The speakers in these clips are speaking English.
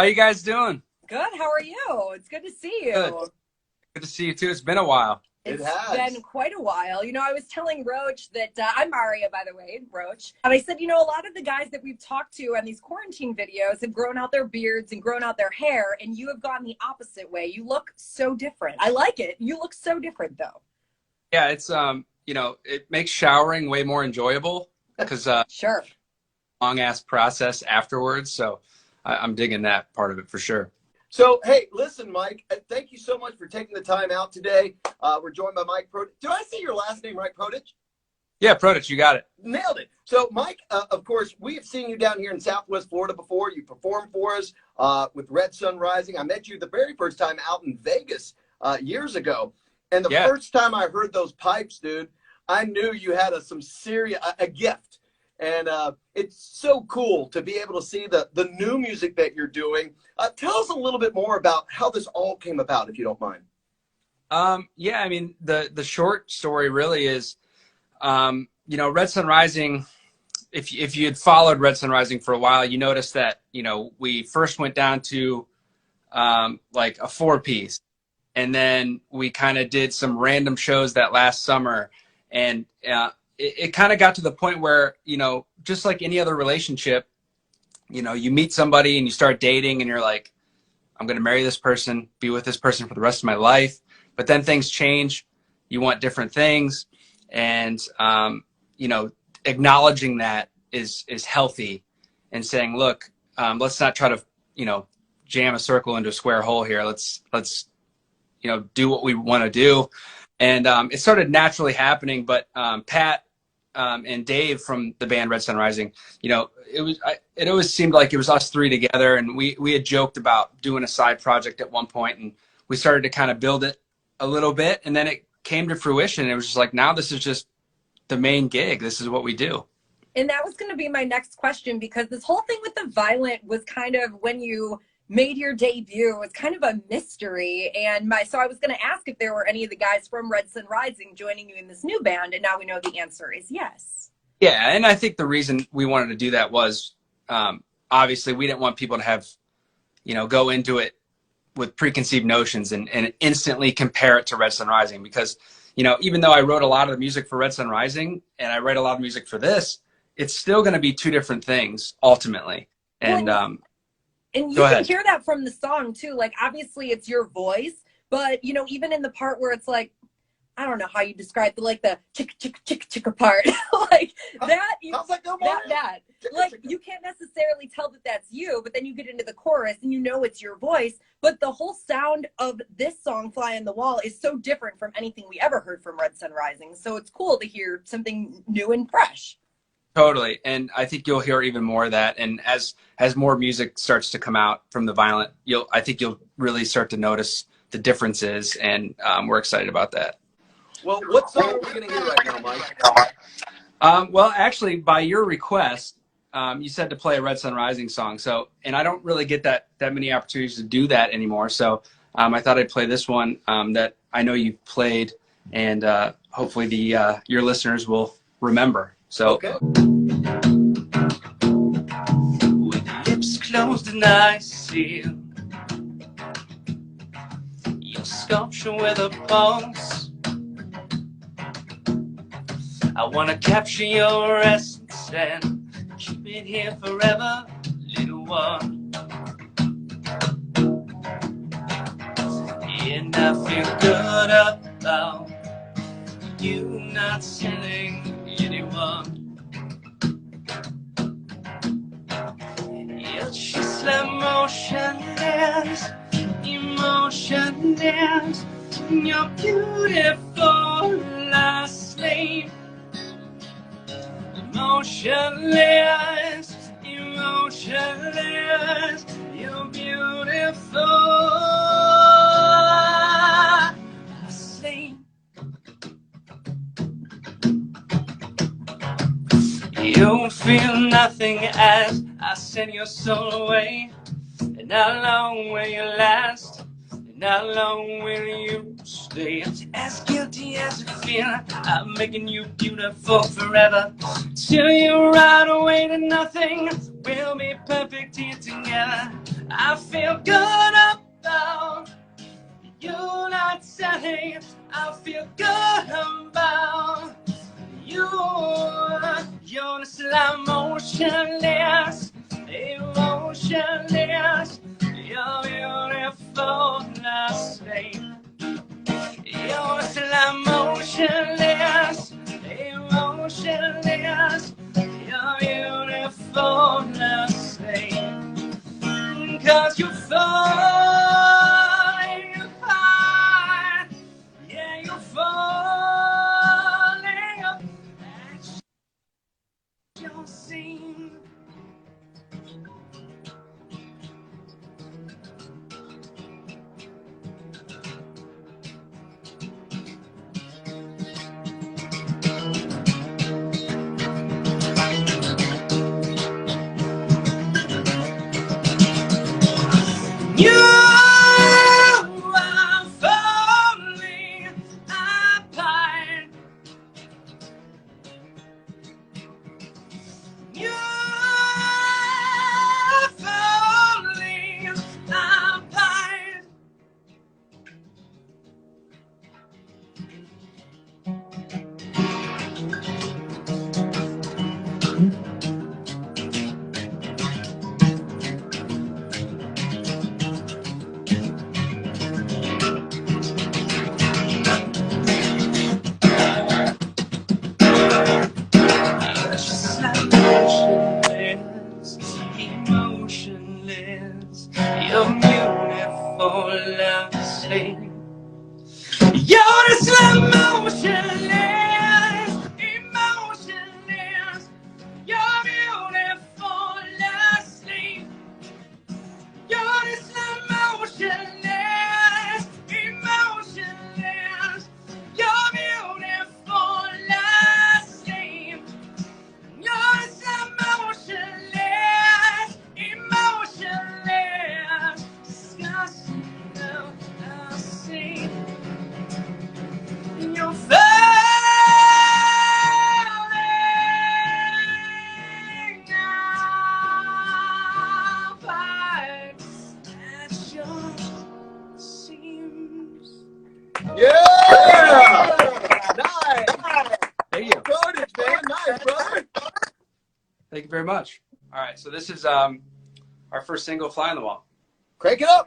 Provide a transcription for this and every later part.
How you guys doing? Good. How are you? It's good to see you. Good. Good to see you too. It's been a while. It's been quite a while. I was telling Roach that I'm Maria, by the way, Roach. And I said, a lot of the guys that we've talked to on these quarantine videos have grown out their beards and grown out their hair, and you have gone the opposite way. You look so different. I like it. You look so different, though. Yeah, it's it makes showering way more enjoyable because Sure. long ass process afterwards. So I'm digging that part of it for sure. So, hey, listen, Mike, thank you so much for taking the time out today. We're joined by Mike Protich. Did I say your last name right, Protich? Yeah, Protich, you got it. Nailed it. So, Mike, of course, we have seen you down here in Southwest Florida before. You performed for us with Red Sun Rising. I met you the very first time out in Vegas years ago. And the first time I heard those pipes, dude, I knew you had some serious, a gift. And it's so cool to be able to see the new music that you're doing. Tell us a little bit more about how this all came about, if you don't mind. Yeah, I mean, the short story really is, Red Sun Rising, if you had followed Red Sun Rising for a while, you noticed that, we first went down to like a 4-piece. And then we kind of did some random shows that last summer. And it kind of got to the point where, just like any other relationship, you meet somebody and you start dating and you're like, I'm going to marry this person, be with this person for the rest of my life. But then things change. You want different things. And, acknowledging that is healthy and saying, look, let's not try to, jam a circle into a square hole here. Let's do what we want to do. And it started naturally happening. But Pat and Dave from the band Red Sun Rising, it always seemed like it was us three together. And we had joked about doing a side project at one point, and we started to kind of build it a little bit. And then it came to fruition. It was just like, now this is just the main gig. This is what we do. And that was going to be my next question, because this whole thing with the Violent was kind of when you made your debut. It's kind of a mystery. And so I was going to ask if there were any of the guys from Red Sun Rising joining you in this new band. And now we know the answer is yes. Yeah. And I think the reason we wanted to do that was obviously we didn't want people to have, go into it with preconceived notions and instantly compare it to Red Sun Rising. Because, even though I wrote a lot of the music for Red Sun Rising and I write a lot of music for this, it's still going to be two different things ultimately. And, and you can hear that from the song too. Like, obviously it's your voice, but even in the part where it's like, I don't know how you describe it, like the chicka chicka chicka chicka part, like that, like you can't necessarily tell that that's you, but then you get into the chorus and it's your voice. But the whole sound of this song, Fly on the Wall, is so different from anything we ever heard from Red Sun Rising. So it's cool to hear something new and fresh. Totally. And I think you'll hear even more of that. And as more music starts to come out from the Violent, I think you'll really start to notice the differences. And we're excited about that. Well, what song are we going to hear right now, Mike? Well, actually, by your request, you said to play a Red Sun Rising song. And I don't really get that many opportunities to do that anymore. So I thought I'd play this one that I know you've played, and hopefully your listeners will remember. So, okay. With lips closed and eyes sealed, your sculpture with a pulse, I want to capture your essence and keep it here forever, little one. And I feel good about you not telling anyone. You're just like motionless, emotionless. You're beautiful, I sleep. Emotionless, emotionless. You're beautiful, I sleep. You'll feel nothing as I send your soul away. And how long will you last? And how long will you stay? As guilty as you feel, I'm making you beautiful forever. Till you ride away to nothing, we'll be perfect here together. I feel good about you not telling. I feel good about you. You're slow motionless, emotionless. You're beautiful, asleep. You're slow motionless, emotionless. You're beautiful, asleep. 'Cause you're falling apart. Yeah, you're falling apart. You'll see. You are falling apart. You are falling apart. Emotionless, emotionless. You're beautiful, lovely. You're the slow motionless, emotionless. You're beautiful, asleep. You're the slow motionless, emotionless. You're beautiful, asleep. You're so motionless, emotionless. Disgusting, now I see you're falling apart at your seams. Yeah! Nice! Thank you. Protich, man. Nice, brother. Thank you very much. All right, so this is our first single, Fly on the Wall. Crank it up.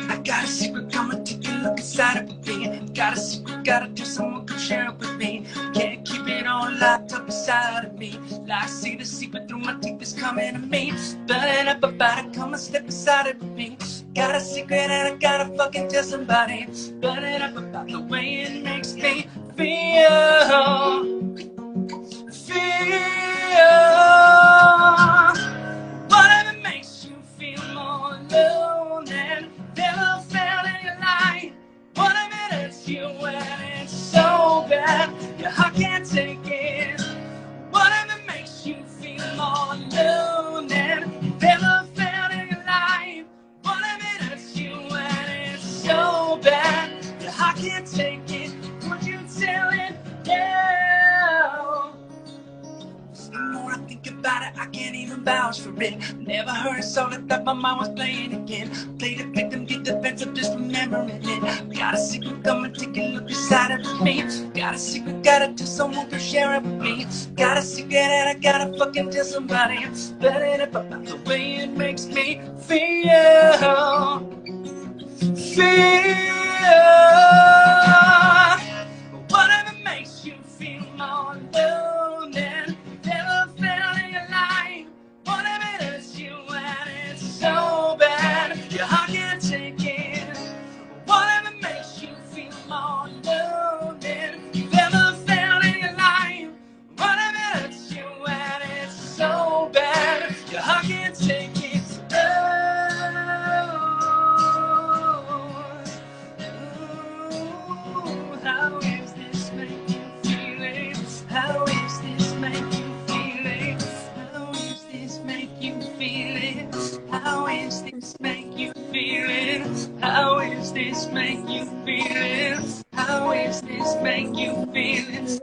I got a secret, come take a look inside of me. Got a secret, gotta do someone could share it with me. Can't keep it all locked up inside of me. Like see the secret through my teeth is coming to me. Burning up about it, come and step inside of me. Got a secret and I gotta fucking tell somebody. Burning up about the way it makes me feel. Whatever makes you feel more alone than never felt in your life. Whatever it hurts you when it's so bad your heart can't take it. Whatever makes you feel more alone than never felt in your life. Whatever it hurts you when it's so bad your heart can't take it. Would you tell it now? The more I think about it, I can't even vouch for it. Never heard a song like that, my mind was playing again. Play the victim, get defensive, just remembering it. Got a secret, come and take a look inside of me. Got a secret, gotta tell someone to share it with me. Got a secret and I gotta fucking tell somebody. But it up about the way it makes me feel. Whatever makes you feel more alone than never felt in your life. Whatever it hurts you when it's so bad your heart can't take it. Whatever makes you feel more alone than you've ever felt in your life. Whatever it hurts you when it's so bad your heart can't take it. How is this make you feeling? How is this make you feeling? How is this make you feeling? How is this make you feeling? How is this make you feeling? How is this make you feeling?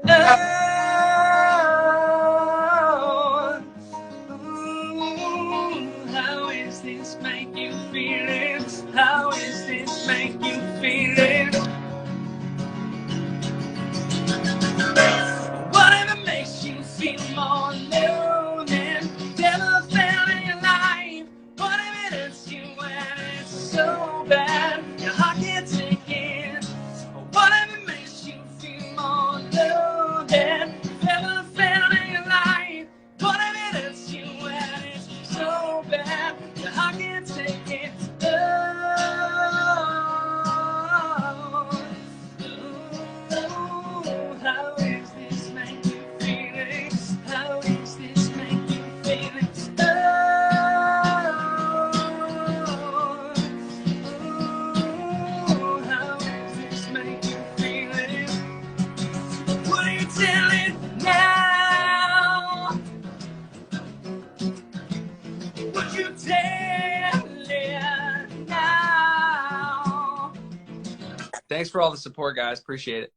Thanks for all the support, guys. Appreciate it.